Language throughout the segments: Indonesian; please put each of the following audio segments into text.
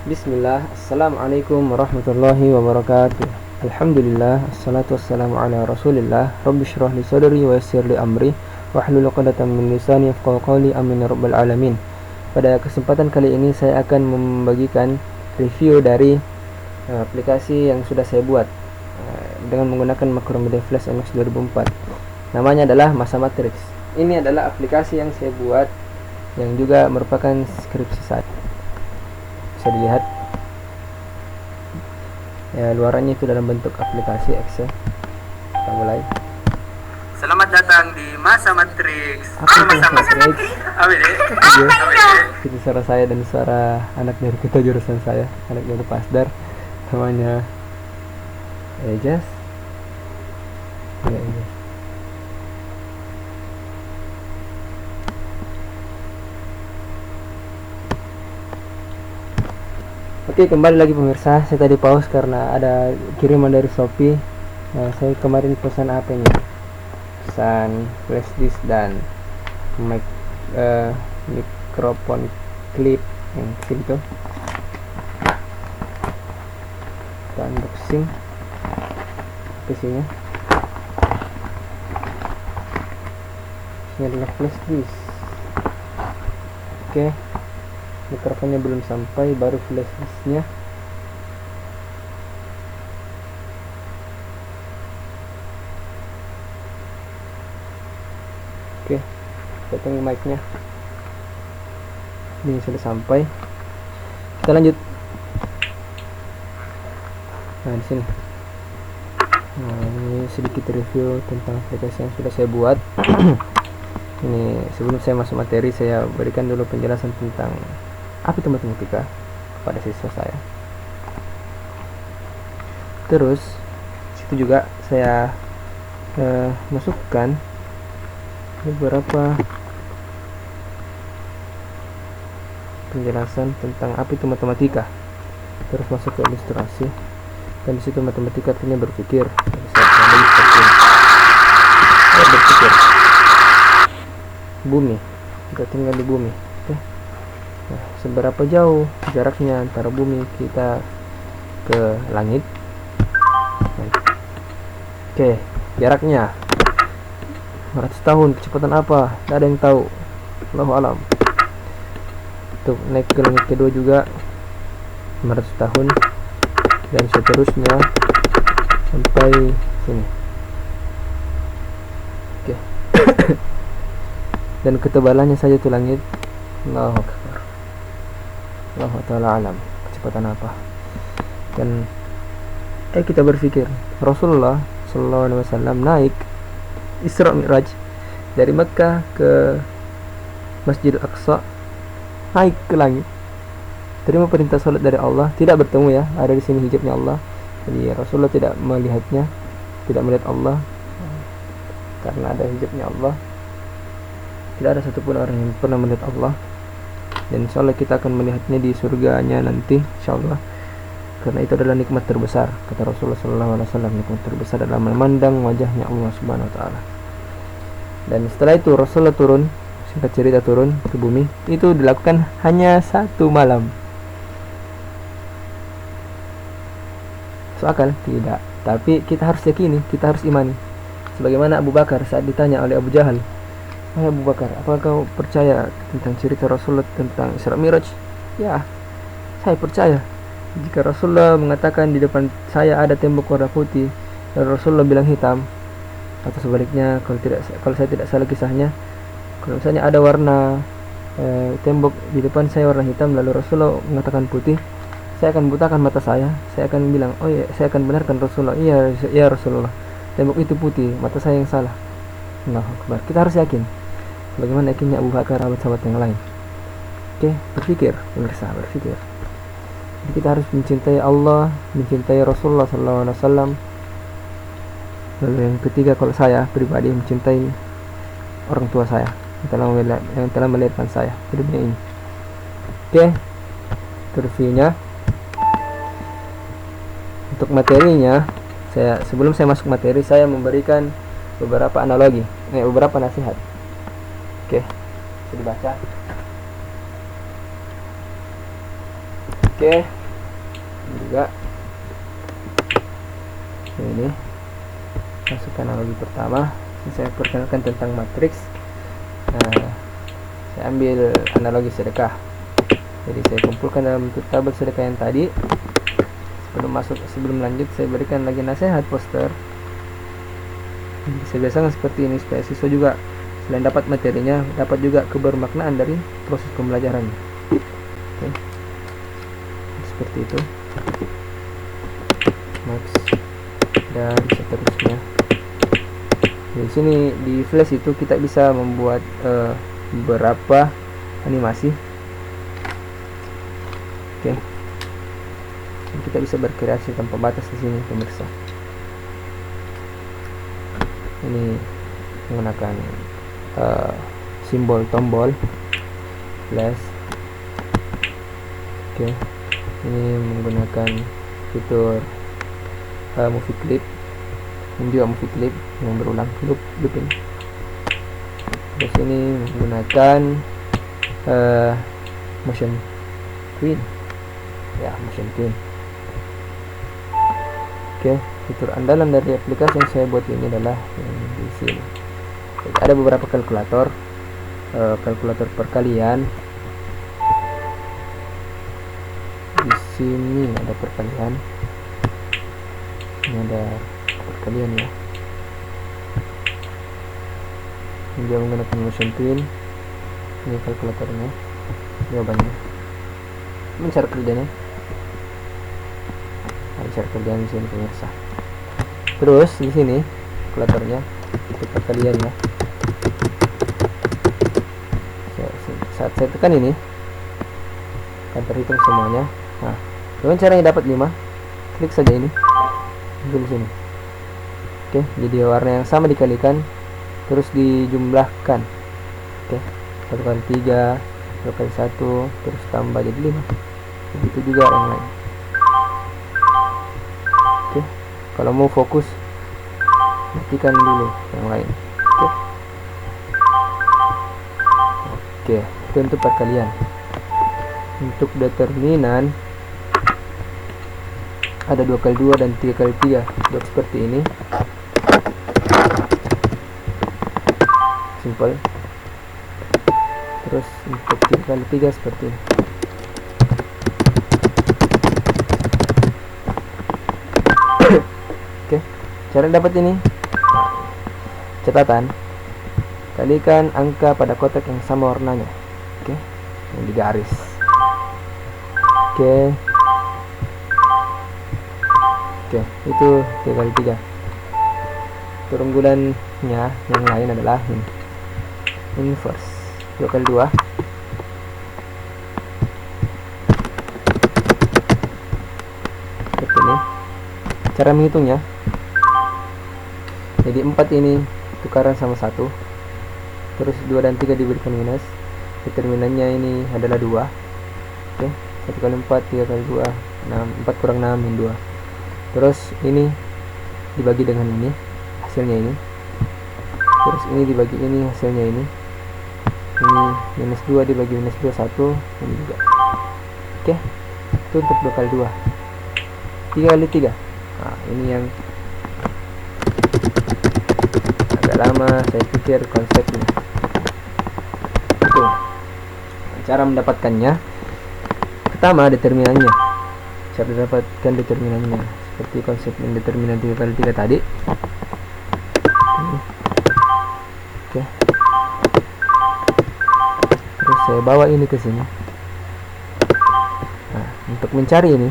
Bismillah, Assalamualaikum warahmatullahi wabarakatuh. Alhamdulillah, assalatu wassalamu ala rasulillah. Rabbi syrah li sadri wa yassir li amri wahlul 'uqdatam min lisani yafqahu qawli, amin ya rabbal alamin. Pada kesempatan kali ini saya akan membagikan review dari aplikasi yang sudah saya buat dengan menggunakan Macromedia Flash MX 2004. Namanya adalah Masa Matrix. Ini adalah aplikasi yang saya buat yang juga merupakan skripsi saya. Bisa dilihat ya, luarannya itu dalam bentuk aplikasi Excel. Kita mulai. Selamat datang di Masa Matrix. Masa Matrix? Iya. Itu suara saya dan suara anak dari kita jurusan saya, anak dari Pasdar, namanya Ejas. Ya, Ejas. Oke, kembali lagi pemirsa. Saya tadi pause karena ada kiriman dari Shopee. Nah, saya kemarin pesan apa nya? Pesan flash disk dan mikrofon clip yang kecil itu. Kita unboxing isinya. Ini adalah flash disk. Oke. Mikrofonnya belum sampai, baru flash disknya. Oke, datang mic-nya. Ini sudah sampai. Kita lanjut. Nah, di sini. Nah, ini sedikit review tentang aplikasi yang sudah saya buat. Ini sebelum saya masuk materi, saya berikan dulu penjelasan tentang apa itu matematika kepada siswa saya. Terus situ juga saya masukkan beberapa penjelasan tentang apa itu matematika. Terus masuk ke ilustrasi, dan disitu matematika artinya berpikir. Saya berpikir bumi, kita tinggal di bumi. Oke. Nah, seberapa jauh jaraknya antara bumi kita ke langit? Oke, jaraknya 500 tahun. Kecepatan apa? Tidak ada yang tahu. Allahu alam. Untuk naik ke langit kedua juga 500 tahun, dan seterusnya sampai sini. Oke. Dan ketebalannya saja itu langit. Allahu akbar. Allah ta'ala alam, kecepatan apa. Dan kita berpikir Rasulullah sallallahu alaihi wasallam naik Isra Mi'raj dari Mekkah ke Masjidil Aqsa, naik ke langit, terima perintah salat dari Allah, tidak bertemu ya, ada di sini hijabnya Allah. Jadi Rasulullah tidak melihatnya, tidak melihat Allah karena ada hijabnya Allah. Tidak ada satupun orang yang pernah melihat Allah, dan insyaallah kita akan melihatnya di surganya nanti insyaallah, karena itu adalah nikmat terbesar. Kata Rasulullah SAW, nikmat terbesar adalah memandang wajahnya Allah Subhanahu Wa Taala. Dan setelah itu Rasulullah turun, singkat cerita turun ke bumi. Itu dilakukan hanya 1 malam. Akal? Tidak. Tapi kita harus yakini, kita harus imani. Sebagaimana Abu Bakar saat ditanya oleh Abu Jahal, "Wahai Abu Bakar, apakah kau percaya tentang cerita Rasulullah tentang Isra Mi'raj?" "Ya, saya percaya. Jika Rasulullah mengatakan di depan saya ada tembok warna putih dan Rasulullah bilang hitam, atau sebaliknya, kalau saya tidak salah kisahnya, kalau misalnya ada warna tembok di depan saya warna hitam lalu Rasulullah mengatakan putih, saya akan butakan mata saya akan bilang, oh ya, saya akan benarkan Rasulullah, iya Rasulullah, tembok itu putih, mata saya yang salah." Allahu Akbar. Kita harus yakin bagaimana yakinnya Abu Bakar, sahabat-sahabat yang lain. Oke, berpikir, pemirsa, berpikir. Jadi kita harus mencintai Allah, mencintai Rasulullah SAW. Lalu yang ketiga, kalau saya pribadi mencintai orang tua saya yang telah melahirkan saya ke dunia ini. Oke, reviewnya. Untuk materinya, sebelum saya masuk materi, saya memberikan beberapa analogi, beberapa nasihat. Oke, bisa dibaca. Oke, juga ini masuk analogi pertama. Saya perkenalkan tentang matriks. Nah, saya ambil analogi sedekah. Jadi saya kumpulkan dalam bentuk tabel sedekah yang tadi. Sebelum lanjut, saya berikan lagi nasihat poster. Saya biasakan seperti ini supaya siswa juga selain dapat materinya, dapat juga kebermaknaan dari proses pembelajaran. Oke. Seperti itu. Max dan seterusnya. Di sini di Flash itu kita bisa membuat beberapa animasi. Oke. Kita bisa berkreasi tanpa batas di sini, pemirsa. Ini menggunakan simbol tombol Flash. Oke. Ini menggunakan fitur movie clip. Ini juga movie clip yang berulang, loop ini. Terus ini menggunakan motion twin, ya, motion twin. Oke, fitur andalan dari aplikasi yang saya buat ini adalah yang di sini. Jadi, ada beberapa kalkulator, kalkulator perkalian. Di sini ada perkalian. Ini ada perkalian ya. Ini dia menggunakan motion twin. Ini kalkulatornya, jawabannya. Ini cara kerjanya. Ada cara kerjanya di sini, pemirsa. Terus di sini kalkulatornya, itu perkalian ya. Saat saya tekan ini akan terhitung semuanya. Nah, dengan caranya dapat 5, klik saja ini, di sini. Oke, jadi warna yang sama dikalikan, terus dijumlahkan. Oke, 1 kali 3, 2 kali 1, terus tambah jadi 5. Begitu juga yang lain. Oke, kalau mau fokus, matikan dulu yang lain. Oke, itu untuk perkalian. Untuk determinan ada 2 kali 2 dan 3 kali 3. Buat seperti ini. Simple. Terus untuk 3 kali 3 seperti ini. Oke, cara dapat ini, catatan, kalikan angka pada kotak yang sama warnanya. Oke, yang di garis. Oke, itu 3 kali 3. Terunggulannya yang lain adalah ini, inverse, 2 kali 2. Seperti ini cara menghitungnya. Jadi 4 ini tukaran sama 1, terus 2 dan 3 diberikan minus. Determinannya ini adalah 2. Oke, 1 kali 4, 3 kali 2, 6, 4 kurang 6 min 2. Terus ini dibagi dengan ini, hasilnya ini. Terus ini dibagi ini, hasilnya ini. Ini minus 2 dibagi minus 2, 1. Ini juga. Oke, itu untuk 2 kali 2. 3 kali 3. Nah, ini yang agak lama saya pikir konsepnya. Itu cara mendapatkannya. Pertama, determinannya. Cara mendapatkan determinannya seperti konsep yang determinan 3 kali 3 tadi. Oke. Terus saya bawa ini ke sini. Nah, untuk mencari ini,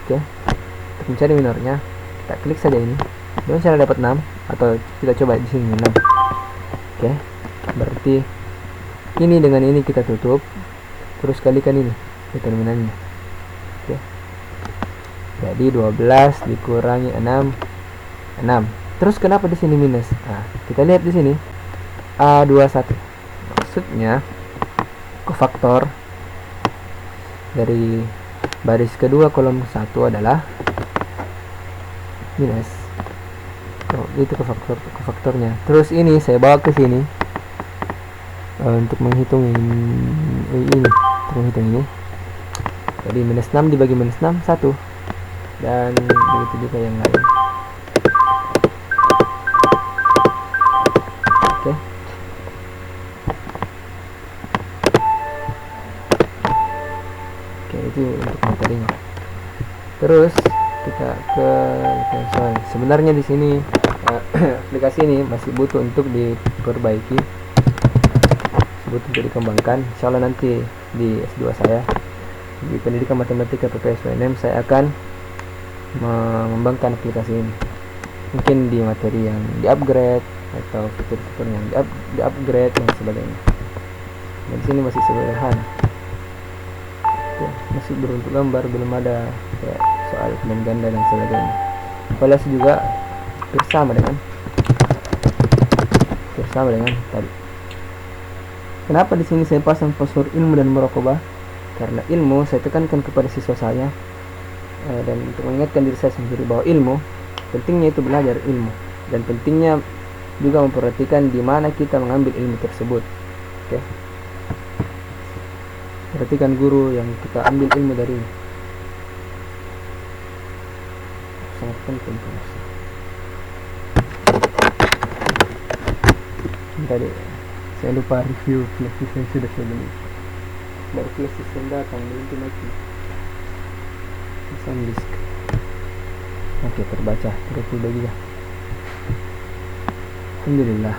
oke, untuk mencari minornya, kita klik saja ini. Dengan cara dapat 6, atau kita coba di sini 6. Oke, berarti ini dengan ini kita tutup, terus kalikan ini determinannya. Oke, jadi 12 dikurangi 6, 6. Terus kenapa di sini minus? Nah, kita lihat di sini A21. Maksudnya kofaktor dari baris kedua kolom 1 adalah minus. Oh, itu kofaktornya. Terus ini saya bawa ke sini untuk menghitung ini. terus hitung ini. Jadi minus 6 dibagi minus 6 1, dan begitu juga yang lain. Oke. Oke, itu untuk materinya. Terus kita ke soal. Sebenarnya di sini aplikasi ini masih butuh untuk diperbaiki, butuh untuk dikembangkan. Insyaallah nanti di S2 saya di pendidikan matematika PPSUNM saya akan mengembangkan aplikasi ini. Mungkin di materi yang di-upgrade atau fitur-fitur yang di-upgrade dan sebagainya. Dan di sini masih sederhana. Ya, masih berbentuk gambar, belum ada kayak soal pemain ganda dan sebagainya. Valuasi juga bersama dengan tadi. Kenapa di sini saya pasang postur ilmu dan muraqabah? Karena ilmu saya tekankan kepada siswa saya, dan untuk mengingatkan diri saya sendiri bahwa ilmu pentingnya itu belajar ilmu, dan pentingnya juga memperhatikan di mana kita mengambil ilmu tersebut. Oke. Perhatikan guru yang kita ambil ilmu dari, sangat penting. Tadi saya lupa review flash disk yang sudah saya beli. Baru flash disk yang datang nanti lagi. SanDisk. Oke, terbaca 32 GB. Alhamdulillah.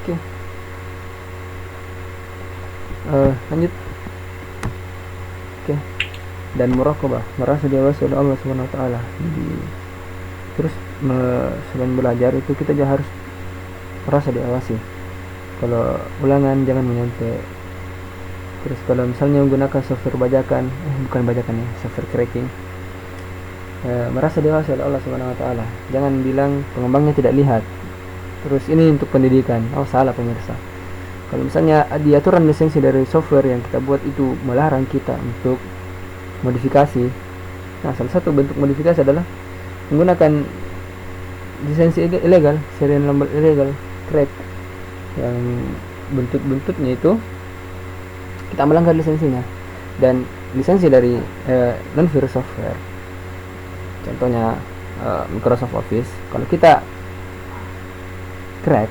Oke. Lanjut. Oke. Dan muraqabah, merasa diawasi oleh Allah Subhanahu wa taala. Jadi terus selain belajar itu kita juga harus merasa diawasi. Kalau ulangan jangan menyontek. Terus kalau misalnya menggunakan software bajakan, bukan bajakan ya, software cracking, merasa diawasi oleh Allah Subhanahu wa taala. Jangan bilang pengembangnya tidak lihat. Terus ini untuk pendidikan. Oh, salah pemirsa. Kalau misalnya di aturan lisensi dari software yang kita buat itu melarang kita untuk modifikasi. Nah, salah satu bentuk modifikasi adalah menggunakan lisensi ilegal, serial number ilegal, crack, yang bentuk-bentuknya itu kita melanggar lisensinya. Dan lisensi dari non-virus software, contohnya Microsoft Office, kalau kita crack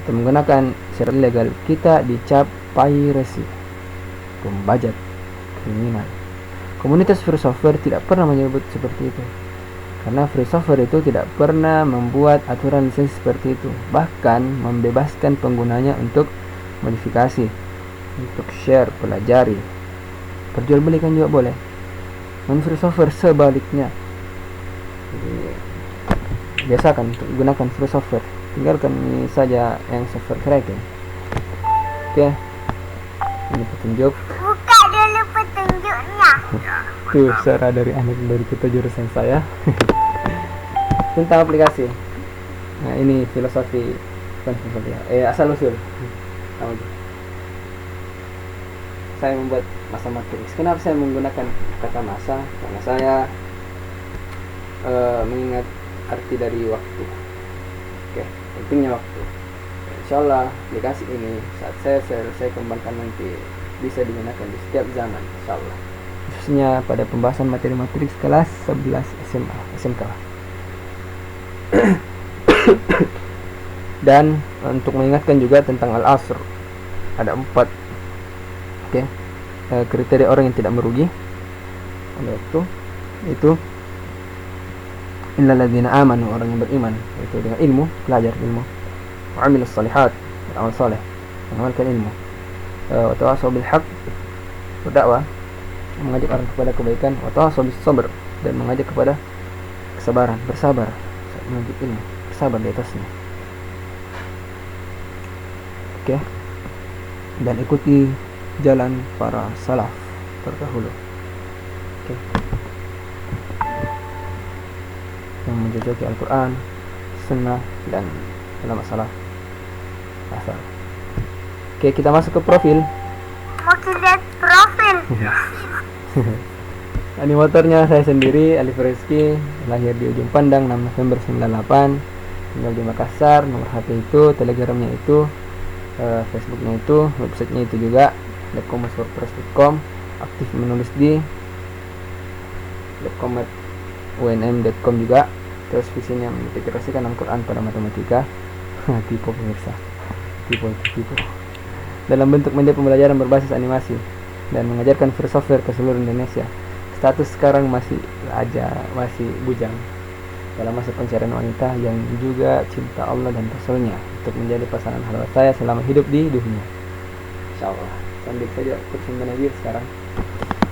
atau menggunakan serial ilegal, kita dicap piracy, pembajak, kriminal. Komunitas free software tidak pernah menyebut seperti itu, karena free software itu tidak pernah membuat aturan lisensi seperti itu, bahkan membebaskan penggunanya untuk modifikasi, untuk share, pelajari, perjualbelikan juga boleh. Non-free software sebaliknya. Jadi, biasakan untuk gunakan free software, tinggalkan ini saja yang software cracking. Oke, ini petunjuk. Buka dulu petunjuknya. Tuh suara dari anak baru kita jurusan saya. Tentang aplikasi. Nah, ini filosofi, bukan filosofi, asal usul. Saya membuat masa matriks. Kenapa saya menggunakan kata masa? Karena saya mengingat arti dari waktu. Oke, pentingnya waktu. Insyaallah aplikasi ini saat saya kembangkan nanti bisa digunakan di setiap zaman, insyaallah. Khususnya pada pembahasan materi matriks kelas 11 SMA, SMK. Dan untuk mengingatkan juga tentang al-asr, ada 4 kriteria orang yang tidak merugi pada waktu itu. Innal ladzina amanu, orang yang beriman, itu dengan ilmu, belajar ilmu, wa amilus shalihat, beramal saleh, mengamalkan ilmu, wa tawassaw bil haqq, berdakwah, mengajak orang kepada kebaikan, wa tawassaw bis sabr, dan mengajak kepada kesabaran, bersabar saat menuntut ilmu, bersabar di atasnya. Oke. Dan ikuti jalan para salaf terdahulu. Oke. Yang menjojoki Al-Quran, Sunnah, dan ulama salaf asal. Oke, kita masuk ke profil. Mau lihat profil. Animatornya saya sendiri, Alif Rizky, lahir di Ujung Pandang 6 November 98. tinggal di Makassar. Nomor HP itu, Telegramnya itu, Facebooknya itu, websitenya itu juga .com/wordpress.com. Aktif menulis di .com@unm.com juga. Terus visinya mengintegrasikan Al-Quran pada matematika. Tipe pemirsa, tipe dalam bentuk media pembelajaran berbasis animasi dan mengajarkan free software ke seluruh Indonesia. Status sekarang masih bujang dalam masa pencarian wanita yang juga cinta Allah dan Rasulnya untuk menjadi pasangan halal saya selama hidup di dunia. Insyaallah. Sambil saja kursus manajer sekarang.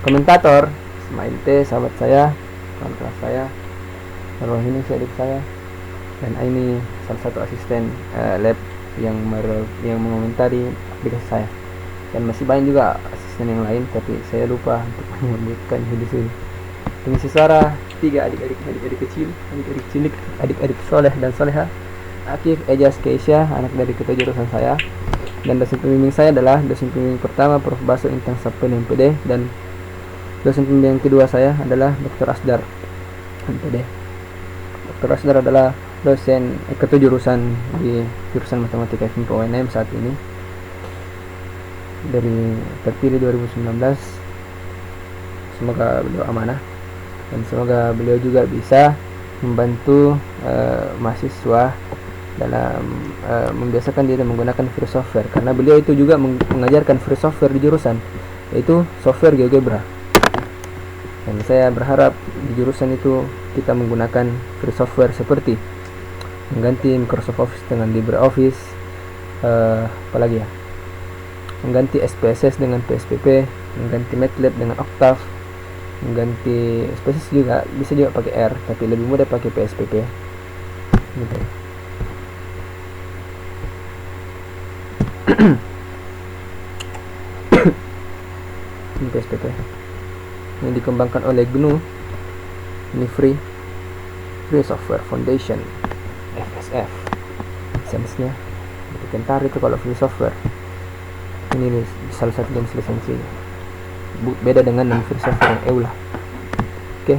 Komentator Ismail T, sahabat saya, kawan kelas saya. Lalu ini adik saya, dan ini salah satu asisten lab yang mengomentari aplikasi saya. Dan masih banyak juga asisten yang lain, tapi saya lupa untuk menyebutkan di sini. Pengisi suara 3 adik-adik kecil, adik-adik cilik, adik-adik soleh dan soleha. Akif, Ejas, Keisha, anak dari ketujuh jurusan saya. Dan dosen pembimbing saya adalah dosen pembimbing pertama Prof. Baso Intang Sapel MPD, dan dosen pembimbing kedua saya adalah Dr. Asdar MPD. Dr. Asdar adalah dosen ketujuh jurusan di jurusan Matematika FMIPA UNM saat ini, dari terpilih 2019. Semoga beliau amanah dan semoga beliau juga bisa membantu mahasiswa dalam membiasakan diri menggunakan free software, karena beliau itu juga mengajarkan free software di jurusan, yaitu software GeoGebra. Dan saya berharap di jurusan itu kita menggunakan free software seperti mengganti Microsoft Office dengan LibreOffice, apalagi ya, mengganti SPSS dengan PSPP, mengganti MATLAB dengan Octave, mengganti SPSS juga bisa juga pakai R, tapi lebih mudah pakai PSPP gitu. Ini PSPP yang dikembangkan oleh GNU. Ini free software foundation, FSF lisensinya kentar itu kalau free software. Ini salah satu jenis lisensi, beda dengan yang free software yang EULA. Oke.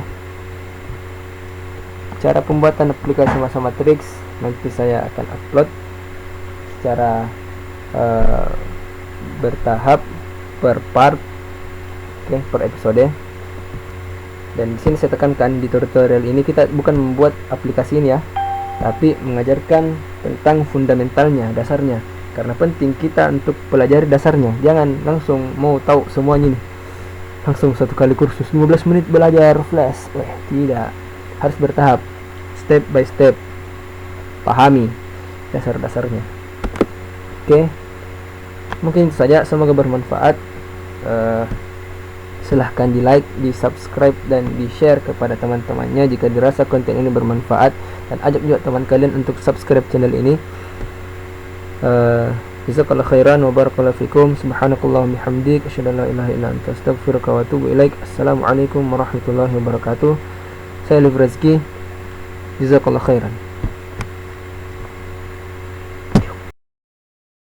Cara pembuatan aplikasi Masa Matrix nanti saya akan upload secara bertahap, per part, per episode. Dan di sini saya tekankan, di tutorial ini kita bukan membuat aplikasi ini ya, tapi mengajarkan tentang fundamentalnya, dasarnya. Karena penting kita untuk pelajari dasarnya. Jangan langsung mau tahu semuanya nih, langsung satu kali kursus 15 menit belajar flash. Tidak, harus bertahap, step by step, pahami dasar-dasarnya. Oke, mungkin itu saja. Semoga bermanfaat. Silahkan di like, di subscribe, dan di share kepada teman-temannya jika dirasa konten ini bermanfaat, dan ajak juga teman kalian untuk subscribe channel ini. Jazakallahu khairan wa barakallahu fikum. Subhanakallahumma bihamdik, asyhadu an la ilaha illa anta, astaghfiruka wa atubu ilaik. Assalamualaikum warahmatullahi wabarakatuh. Saya Liv Rezki. Jazakallahu khairan.